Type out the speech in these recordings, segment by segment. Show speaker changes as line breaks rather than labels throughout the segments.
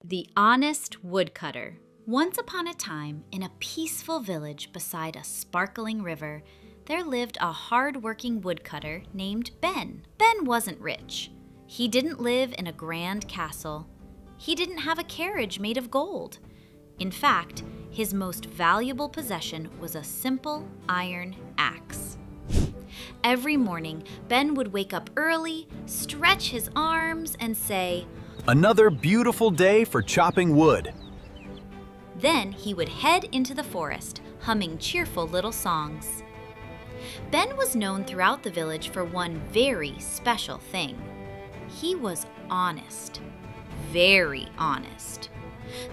The Honest Woodcutter. Once upon a time, in a peaceful village beside a sparkling river, there lived a hard-working woodcutter named Ben. Ben wasn't rich. He didn't live in a grand castle. He didn't have a carriage made of gold. In fact, his most valuable possession was a simple iron axe. Every morning, Ben would wake up early, stretch his arms, and say,
"Another beautiful day for chopping wood."
Then he would head into the forest, humming cheerful little songs. Ben was known throughout the village for one very special thing. He was honest. Very honest.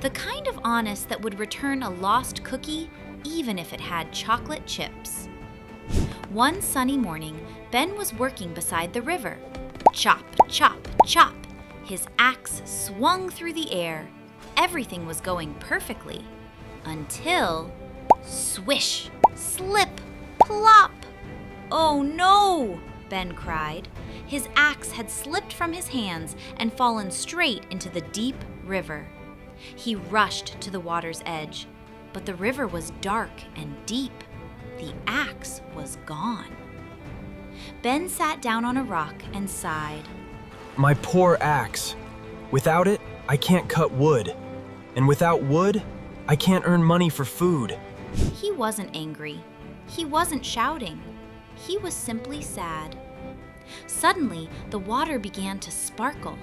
The kind of honest that would return a lost cookie even if it had chocolate chips. One sunny morning, Ben was working beside the river. Chop, chop, chop. His axe swung through the air. Everything was going perfectly. Until... swish! Slip! Plop! "Oh no!" Ben cried. His axe had slipped from his hands and fallen straight into the deep river. He rushed to the water's edge, but the river was dark and deep. The axe was gone. Ben sat down on a rock and sighed.
My poor axe. Without it, I can't cut wood. And without wood, I can't earn money for food.
He wasn't angry. He wasn't shouting. He was simply sad. Suddenly, the water began to sparkle.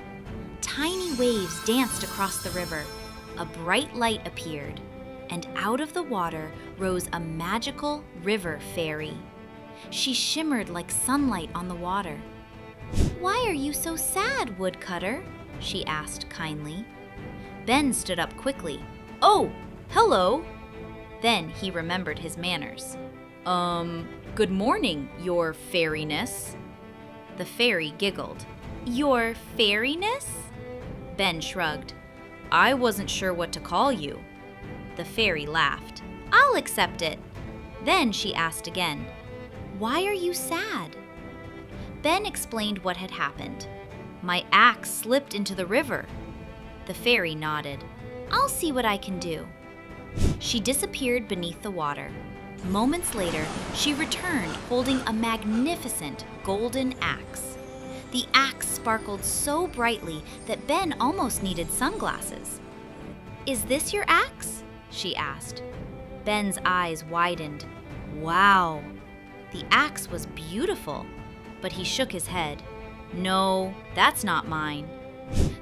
Tiny waves danced across the river. A bright light appeared, and out of the water rose a magical river fairy. She shimmered like sunlight on the water. "Why are you so sad, Woodcutter?" she asked kindly. Ben stood up quickly. "Oh, hello!" Then he remembered his manners. Good morning, your fairiness." The fairy giggled. "Your fairiness?" Ben shrugged. "I wasn't sure what to call you." The fairy laughed. "I'll accept it." Then she asked again, "Why are you sad?" Ben explained what had happened. "My axe slipped into the river." The fairy nodded. "I'll see what I can do." She disappeared beneath the water. Moments later, she returned holding a magnificent golden axe. The axe sparkled so brightly that Ben almost needed sunglasses. "Is this your axe?" she asked. Ben's eyes widened. Wow! The axe was beautiful, but he shook his head. "No, that's not mine."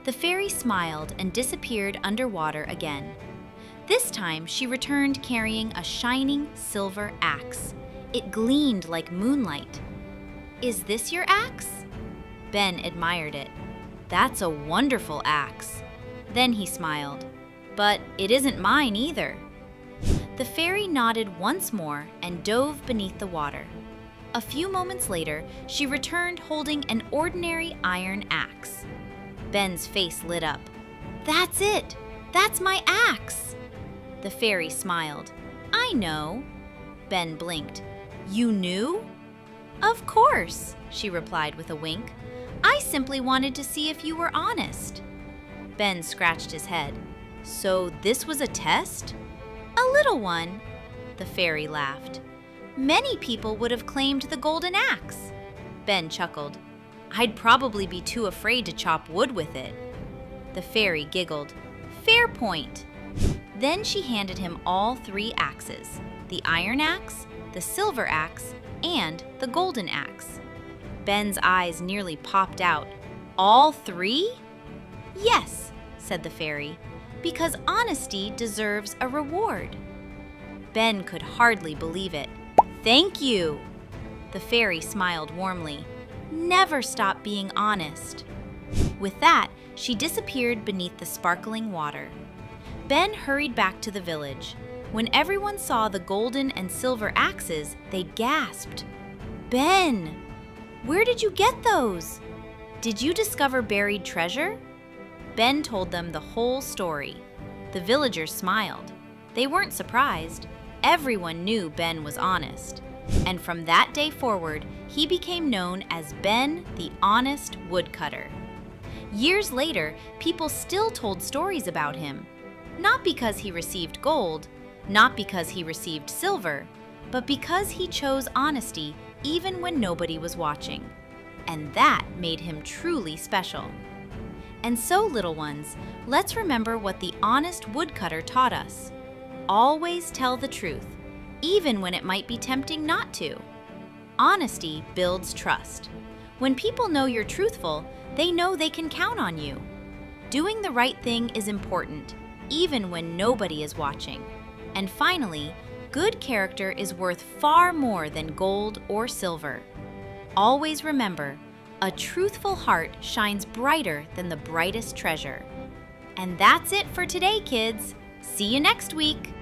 The fairy smiled and disappeared underwater again. This time, she returned carrying a shining silver axe. It gleamed like moonlight. "Is this your axe?" Ben admired it. "That's a wonderful axe." Then he smiled. "But it isn't mine either." The fairy nodded once more and dove beneath the water. A few moments later, she returned holding an ordinary iron axe. Ben's face lit up. "That's it! That's my axe!" The fairy smiled. "I know." Ben blinked. "You knew?" "Of course," she replied with a wink. "I simply wanted to see if you were honest." Ben scratched his head. "So this was a test?" "A little one." The fairy laughed. "Many people would have claimed the golden axe." Ben chuckled. "I'd probably be too afraid to chop wood with it." The fairy giggled. "Fair point." Then she handed him all 3 axes: the iron axe, the silver axe, and the golden axe. Ben's eyes nearly popped out. "All 3? "Yes," said the fairy, "because honesty deserves a reward." Ben could hardly believe it. "Thank you!" The fairy smiled warmly. "Never stop being honest." With that, she disappeared beneath the sparkling water. Ben hurried back to the village. When everyone saw the golden and silver axes, they gasped. "Ben! Where did you get those? Did you discover buried treasure?" Ben told them the whole story. The villagers smiled. They weren't surprised. Everyone knew Ben was honest. And from that day forward, he became known as Ben the Honest Woodcutter. Years later, people still told stories about him. Not because he received gold, not because he received silver, but because he chose honesty even when nobody was watching. And that made him truly special. And so, little ones, let's remember what the honest woodcutter taught us. Always tell the truth, even when it might be tempting not to. Honesty builds trust. When people know you're truthful, they know they can count on you. Doing the right thing is important, even when nobody is watching. And finally, good character is worth far more than gold or silver. Always remember, a truthful heart shines brighter than the brightest treasure. And that's it for today, kids. See you next week.